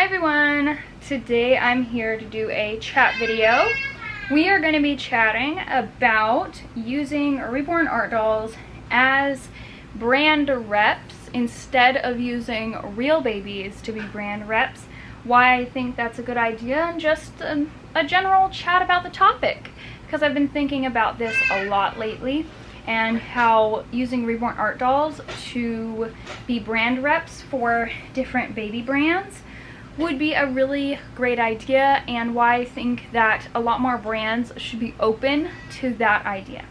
everyone! Today I'm here to do a chat video. We are going to be chatting about using Reborn art dolls as brand reps instead of using real babies to be brand reps. Why I think that's a good idea, and just a general chat about the topic, because I've been thinking about this a lot lately and how using Reborn art dolls to be brand reps for different baby brands would be a really great idea, and why I think that a lot more brands should be open to that idea.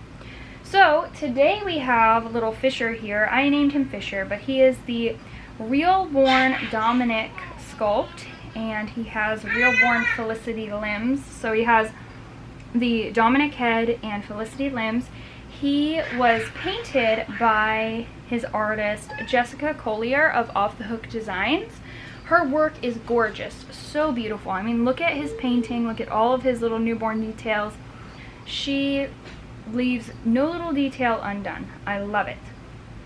So today we have little Fisher here. I named him Fisher, but he is the Reborn Dominic sculpt, and he has Reborn Felicity limbs. So he has the Dominic head and Felicity limbs. He was painted by his artist Jessica Collier of Off the Hook Designs. Her work is gorgeous, so beautiful. I mean, look at his painting, look at all of his little newborn details. She leaves no little detail undone. I love it.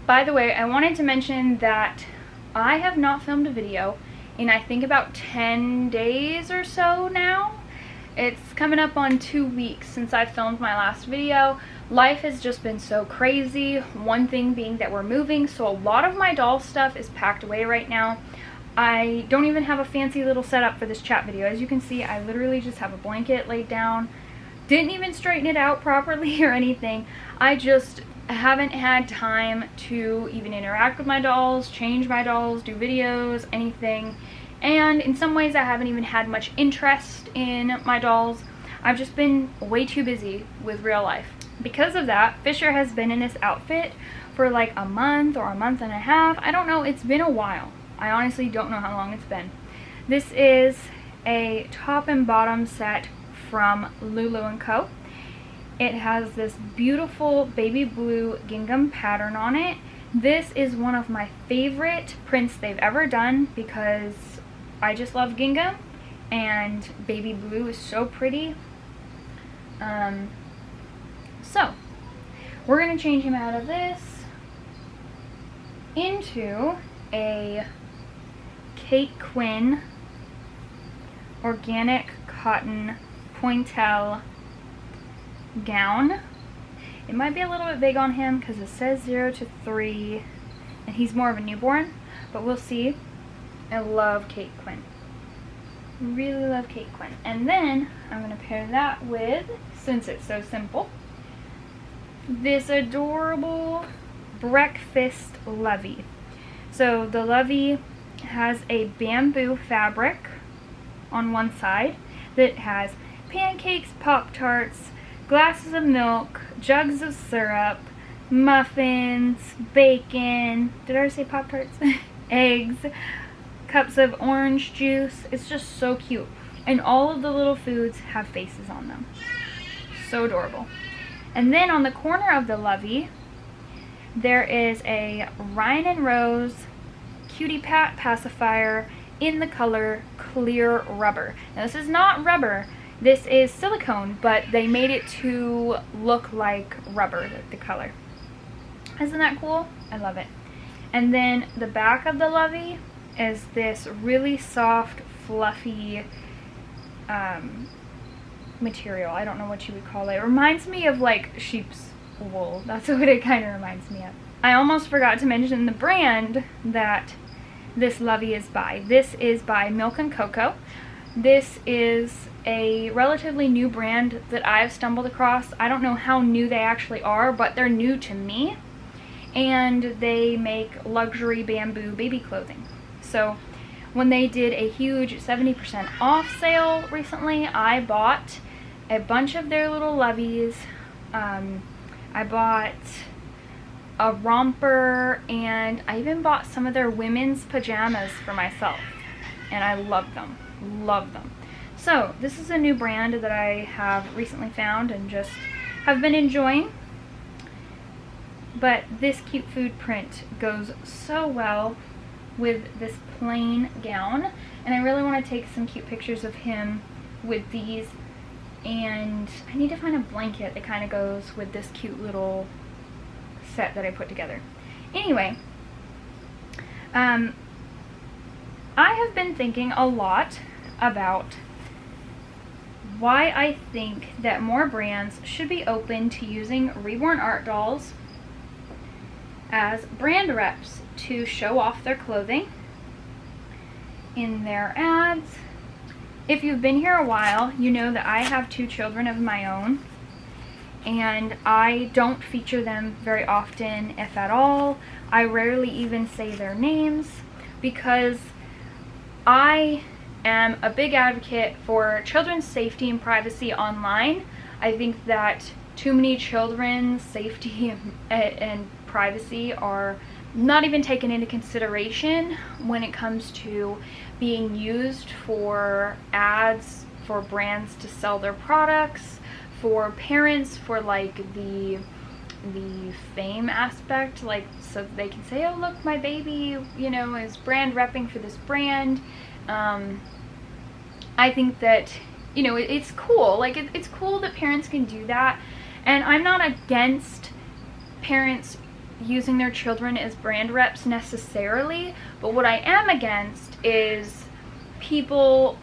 By the way, I wanted to mention that I have not filmed a video in I think about 10 days or so now. It's coming up on 2 weeks since I filmed my last video. Life has just been so crazy. One thing being that we're moving, so a lot of my doll stuff is packed away right now. I don't even have a fancy little setup for this chat video. As you can see, I literally just have a blanket laid down. Didn't even straighten it out properly or anything. I just haven't had time to even interact with my dolls, change my dolls, do videos, anything. And in some ways I haven't even had much interest in my dolls. I've just been way too busy with real life. Because of that, Fisher has been in this outfit for like a month or a month and a half. I don't know, it's been a while. I honestly don't know how long it's been. This is a top and bottom set from Lulu & Co. It has this beautiful baby blue gingham pattern on it. This is one of my favorite prints they've ever done because I just love gingham, and baby blue is so pretty. So we're going to change him out of this into a Kate Quinn organic cotton pointel gown. It might be a little bit big on him because it says 0 to 3 and he's more of a newborn, but we'll see. I love Kate Quinn. Really love Kate Quinn. And then I'm going to pair that with, since it's so simple, this adorable breakfast Lovey. So the Lovey has a bamboo fabric on one side that has pancakes, Pop-Tarts, glasses of milk, jugs of syrup, muffins, bacon, did I say Pop-Tarts? Eggs, cups of orange juice. It's just so cute. And all of the little foods have faces on them. So adorable. And then on the corner of the Lovey, there is a Ryan and Rose Cutie Pat pacifier in the color clear rubber. Now this is not rubber, this is silicone, but they made it to look like rubber, the color. Isn't that cool? I love it. And then the back of the Lovey is this really soft, fluffy material. I don't know what you would call it. It reminds me of like sheep's wool. That's what it kind of reminds me of. I almost forgot to mention the brand that this Lovey is by. This is by Milk & Cocoa. This is a relatively new brand that I've stumbled across. I don't know how new they actually are, but they're new to me. And they make luxury bamboo baby clothing. So when they did a huge 70% off sale recently, I bought a bunch of their little Loveys. I bought a romper, and I even bought some of their women's pajamas for myself, and I love them, love them. So this is a new brand that I have recently found and just have been enjoying, but this cute food print goes so well with this plain gown, and I really want to take some cute pictures of him with these, and I need to find a blanket that kind of goes with this cute little set that I put together. Anyway, I have been thinking a lot about why I think that more brands should be open to using Reborn art dolls as brand reps to show off their clothing in their ads. If you've been here a while, you know that I have 2 children of my own, and I don't feature them very often, if at all. I rarely even say their names because I am a big advocate for children's safety and privacy online. I think that too many children's safety and privacy are not even taken into consideration when it comes to being used for ads for brands to sell their products, for parents, for like the fame aspect, like so they can say, oh look, my baby, you know, is brand repping for this brand. I think that, you know, it's cool. Like it's cool that parents can do that, and I'm not against parents using their children as brand reps necessarily, but what I am against is people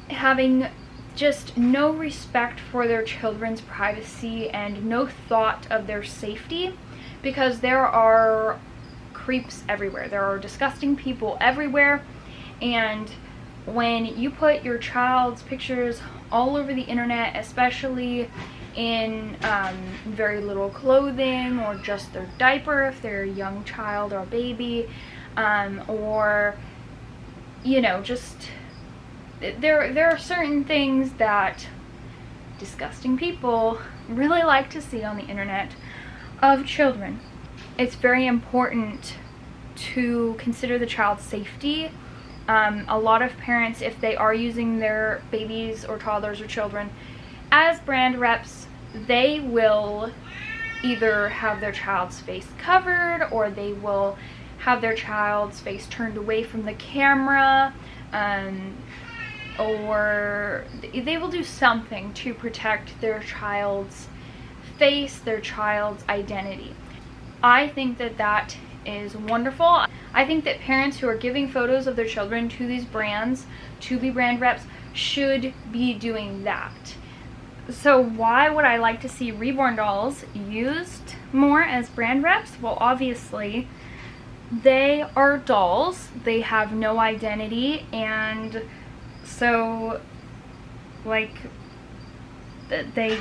having just no respect for their children's privacy and no thought of their safety, because there are creeps everywhere. There are disgusting people everywhere, and when you put your child's pictures all over the internet, especially in very little clothing or just their diaper if they're a young child or a baby, or, you know, just there are certain things that disgusting people really like to see on the internet of children. It's very important to consider the child's safety. A lot of parents, if they are using their babies or toddlers or children as brand reps, they will either have their child's face covered, or they will have their child's face turned away from the camera, or they will do something to protect their child's face, their child's identity. I think that that is wonderful. I think that parents who are giving photos of their children to these brands to be brand reps should be doing that. So why would I like to see Reborn dolls used more as brand reps? Well, obviously they are dolls. They have no identity, and so like they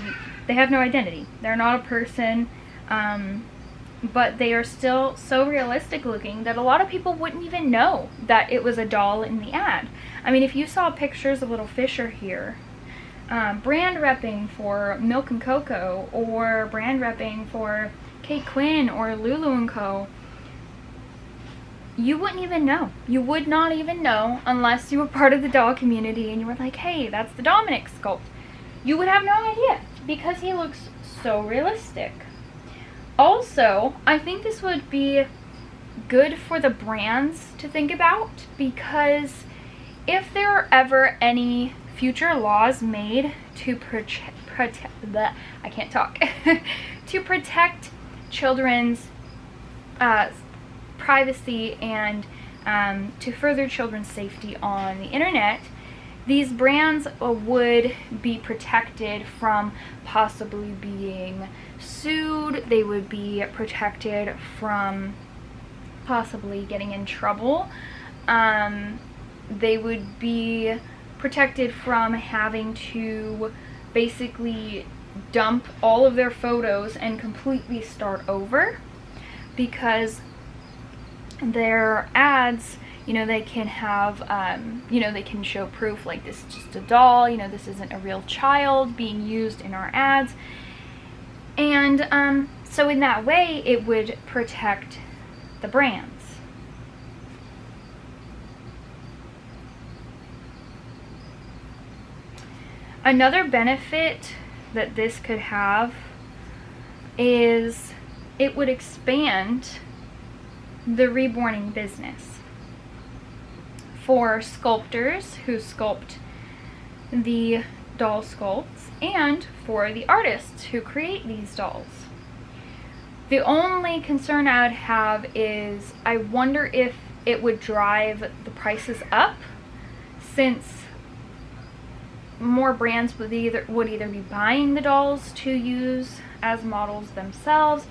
have no identity. They're not a person, but they are still so realistic looking that a lot of people wouldn't even know that it was a doll in the ad. I mean, if you saw pictures of little Fisher here, brand repping for Milk and Cocoa, or brand repping for Kate Quinn or Lulu & Co., you wouldn't even know. You would not even know unless you were part of the doll community and you were like, hey, that's the Dominic sculpt. You would have no idea because he looks so realistic. Also, I think this would be good for the brands to think about, because if there are ever any future laws made to to protect children's privacy and to further children's safety on the internet, these brands would be protected from possibly being sued. They would be protected from possibly getting in trouble. They would be protected from having to basically dump all of their photos and completely start over, because their ads, you know, they can have, you know, they can show proof like this is just a doll, you know, this isn't a real child being used in our ads. And so in that way, it would protect the brands. Another benefit that this could have is it would expand the reborning business for sculptors who sculpt the doll sculpts, and for the artists who create these dolls. The only concern I would have is I wonder if it would drive the prices up, since more brands would either be buying the dolls to use as models themselves,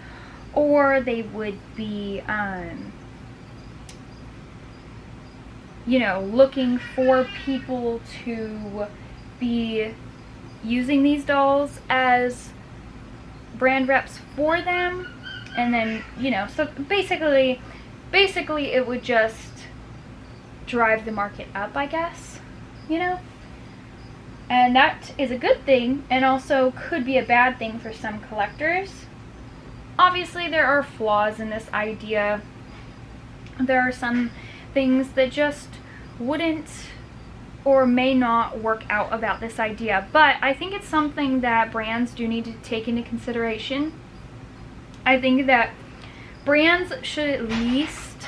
or they would be you know, looking for people to be using these dolls as brand reps for them. And then, you know, so basically it would just drive the market up, I guess, you know. And that is a good thing, and also could be a bad thing for some collectors. Obviously, there are flaws in this idea. There are some things that just wouldn't or may not work out about this idea, but I think it's something that brands do need to take into consideration. I think that brands should at least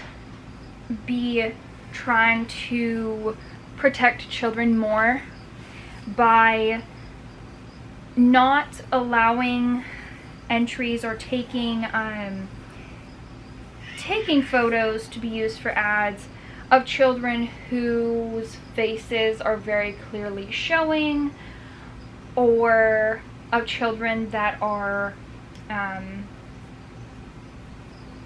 be trying to protect children more by not allowing entries or taking photos to be used for ads of children whose faces are very clearly showing, or of children that are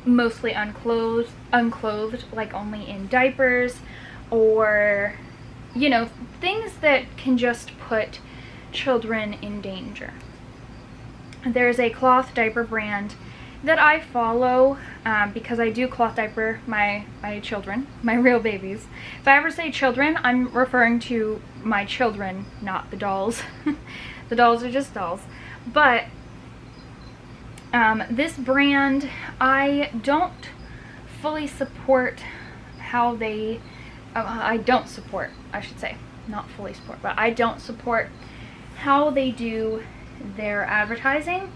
mostly unclothed, like only in diapers, or, you know, things that can just put children in danger. There's a cloth diaper brand that I follow because I do cloth diaper my children, my real babies. If I ever say children, I'm referring to my children, not the dolls. The dolls are just dolls. But this brand, I don't fully support how they, I should say, not fully support, but I don't support how they do their advertising,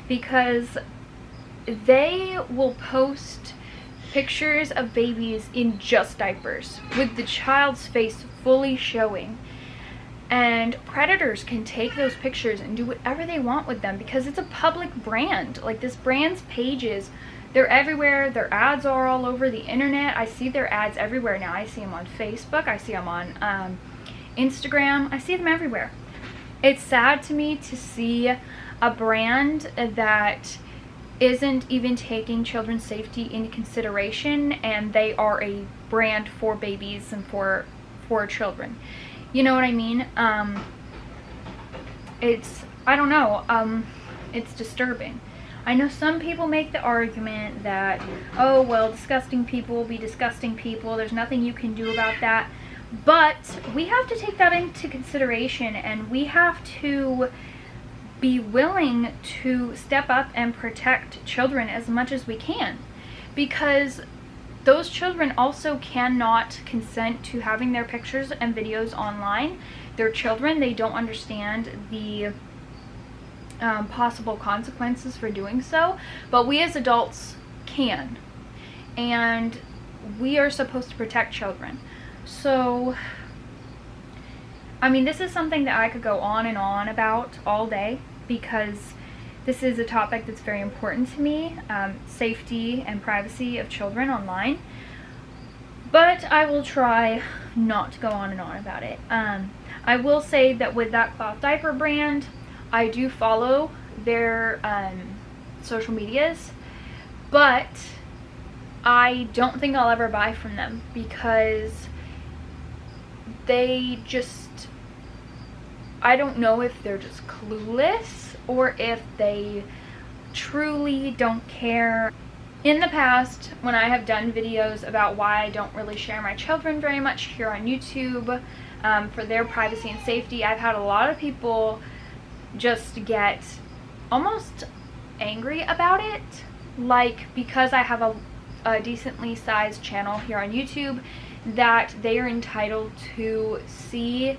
because they will post pictures of babies in just diapers with the child's face fully showing, and predators can take those pictures and do whatever they want with them because it's a public brand. Like, this brand's pages, they're everywhere. Their ads are all over the internet. I see their ads everywhere now. I see them on Facebook, I see them on Instagram, I see them everywhere. It's sad to me to see a brand that isn't even taking children's safety into consideration, and they are a brand for babies and for children. You know what I mean? I don't know, it's disturbing. I know some people make the argument that, oh, well, disgusting people will be disgusting people, there's nothing you can do about that. But we have to take that into consideration, and we have to be willing to step up and protect children as much as we can, because those children also cannot consent to having their pictures and videos online. They're children. They don't understand the possible consequences for doing so, but we as adults can, and we are supposed to protect children. So, I mean, this is something that I could go on and on about all day, because this is a topic that's very important to me, safety and privacy of children online. But I will try not to go on and on about it. I will say that with that cloth diaper brand, I do follow their social medias, but I don't think I'll ever buy from them, because they just, I don't know if they're just clueless or if they truly don't care. In the past, when I have done videos about why I don't really share my children very much here on YouTube for their privacy and safety, I've had a lot of people just get almost angry about it, like, because I have a decently sized channel here on YouTube, that they are entitled to see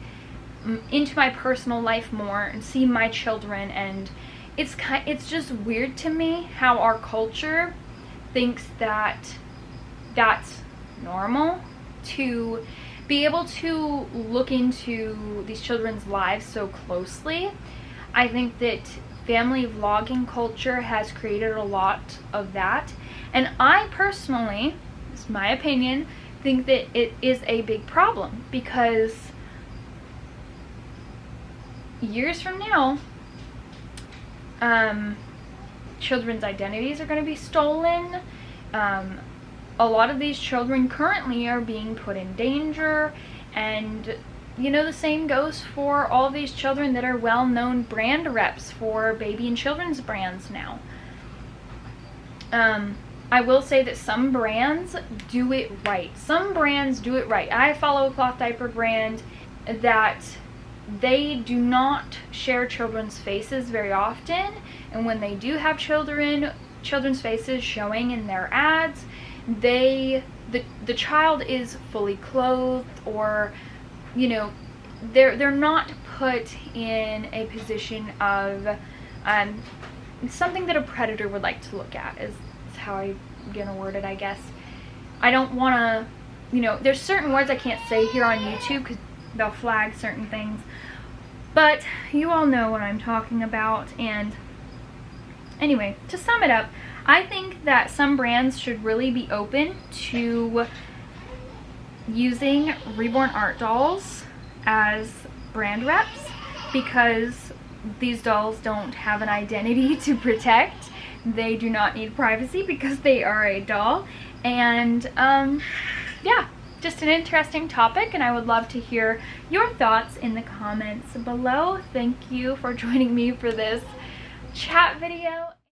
into my personal life more and see my children. And it's just weird to me how our culture thinks that that's normal, to be able to look into these children's lives so closely. I think that family vlogging culture has created a lot of that, and I personally, it's my opinion, think that it is a big problem, because years from now, children's identities are going to be stolen. A lot of these children currently are being put in danger, and you know, the same goes for all of these children that are well-known brand reps for baby and children's brands now. I will say that some brands do it right. Some brands do it right. I follow a cloth diaper brand that they do not share children's faces very often, and when they do have children's faces showing in their ads, the child is fully clothed, or you know, they're not put in a position of something that a predator would like to look at, is how I'm gonna word it, I guess. I don't want to, you know, there's certain words I can't say here on YouTube because they'll flag certain things, but you all know what I'm talking about. And anyway, to sum it up, I think that some brands should really be open to using Reborn art dolls as brand reps, because these dolls don't have an identity to protect. They do not need privacy because they are a doll. And yeah, just an interesting topic, and I would love to hear your thoughts in the comments below. Thank you for joining me for this chat video.